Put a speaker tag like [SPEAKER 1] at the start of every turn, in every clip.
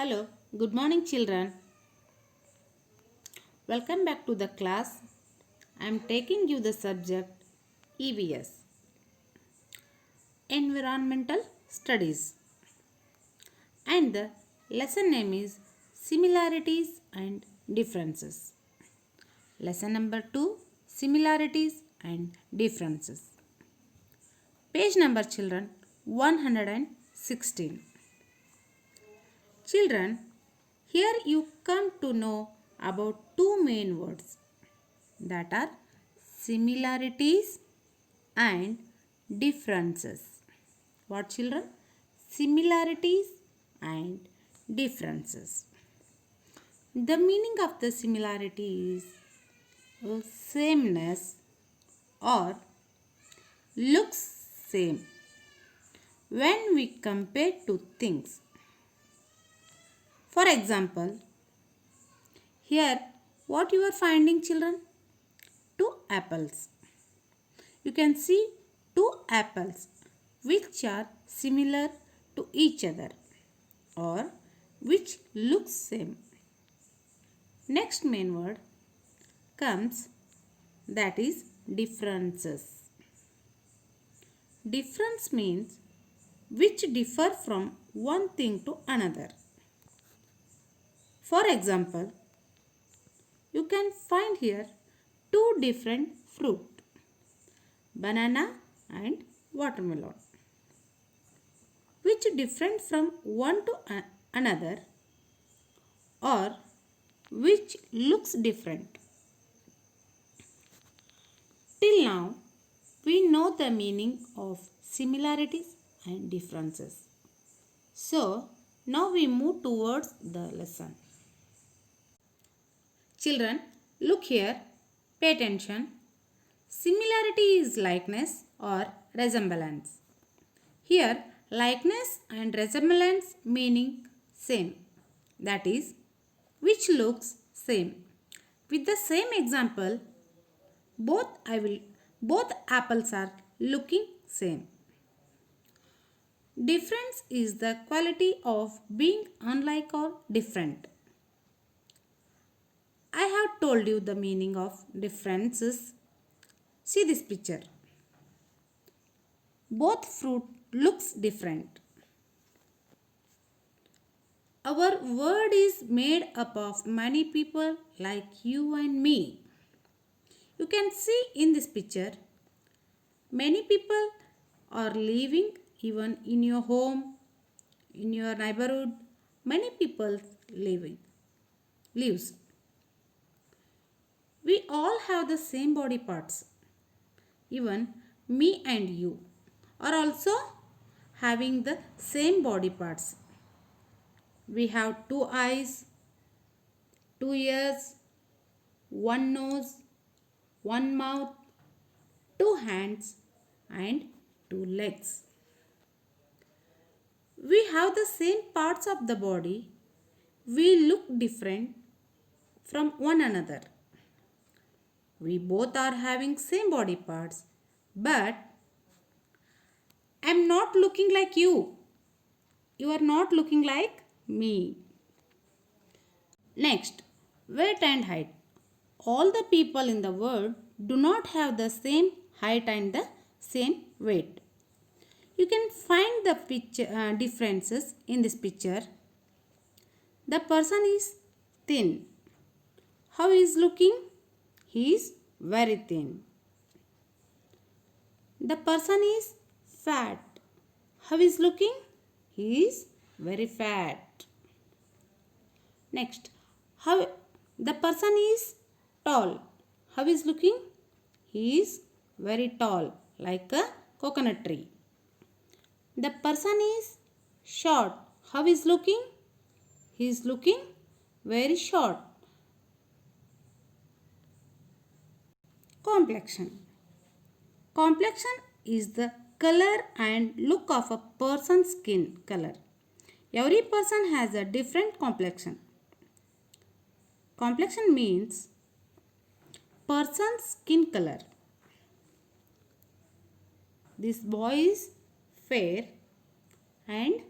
[SPEAKER 1] Hello, good morning, children. Welcome back to the class. I am taking you the subject EVS, Environmental Studies, and the lesson name is Similarities and Differences. Lesson number 2, Similarities and Differences. Page number, children, 116. Children, here you come to know about two main words that are similarities and differences. What, children? Similarities and differences. The meaning of the similarity is sameness or looks same when we compare two things. For example, here what you are finding, children? Two apples. You can see two apples which are similar to each other or which looks same. Next main word comes, that is differences. Difference means which differ from one thing to another. For example, you can find here two different fruit, banana and watermelon, which different from one to another or which looks different. Till now, we know the meaning of similarities and differences. So, now we move towards the lesson. Children, look here, pay attention. Similarity is likeness or resemblance. Here, likeness and resemblance meaning same, that is, which looks same. With the same example, both apples are looking same. Difference is the quality of being unlike or different. I have told you the meaning of differences. See this picture. Both fruit looks different. Our world is made up of many people like you and me. You can see in this picture, many people are living even in your home, in your neighborhood. Many people lives. We all have the same body parts. Even me and you are also having the same body parts. We have two eyes, two ears, one nose, one mouth, two hands and two legs. We have the same parts of the body. We look different from one another. We both are having same body parts, but I am not looking like you. You are not looking like me. Next, weight and height. All the people in the world do not have the same height and the same weight. You can find the differences in this picture. The person is thin. How he is looking? He is very thin. The person is fat. How he is looking? He is very fat. Next, how the person is tall. How he is looking? He is very tall, like a coconut tree. The person is short. How he is looking? He is looking very short. Complexion. Complexion is the color and look of a person's skin color. Every person has a different complexion. Complexion means person's skin color. This boy is fair and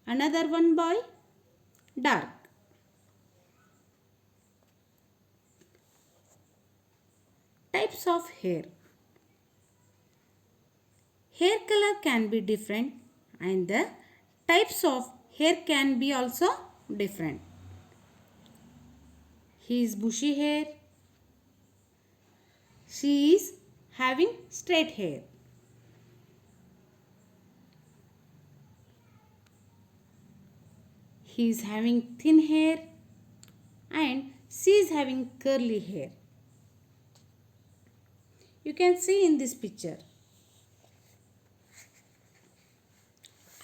[SPEAKER 1] another one boy dark. Types of hair. Hair color can be different and the types of hair can be also different. He is bushy hair. She is having straight hair. He is having thin hair and she is having curly hair. You can see in this picture.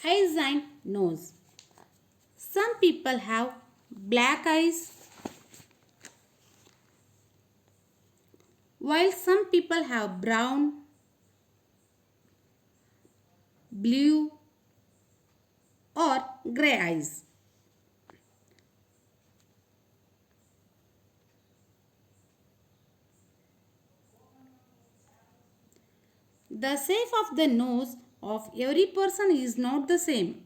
[SPEAKER 1] Eyes and nose. Some people have black eyes while some people have brown, blue or grey eyes. The shape of the nose of every person is not the same.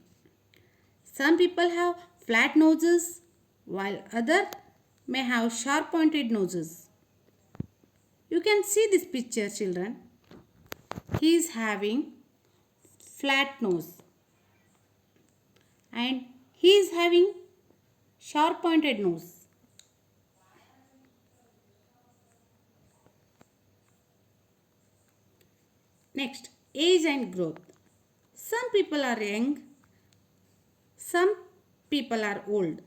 [SPEAKER 1] Some people have flat noses while others may have sharp pointed noses. You can see this picture, children. He is having flat nose and he is having sharp pointed nose. Next, age and growth. Some people are young, some people are old.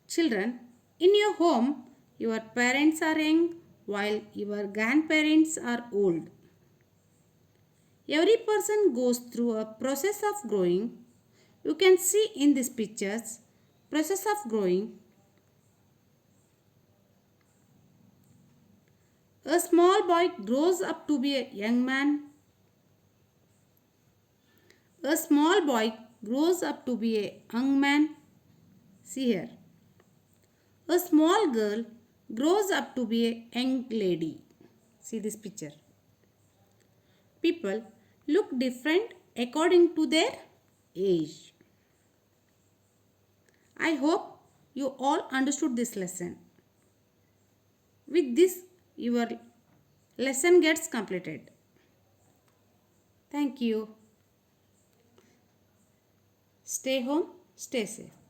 [SPEAKER 1] Children, in your home, your parents are young while your grandparents are old. Every person goes through a process of growing. You can see in these pictures, process of growing. A small boy grows up to be a young man. A small boy grows up to be a young man. See here. A small girl grows up to be a young lady. See this picture. People look different according to their age. I hope you all understood this lesson. With this, your lesson gets completed. Thank you. Stay home, stay safe.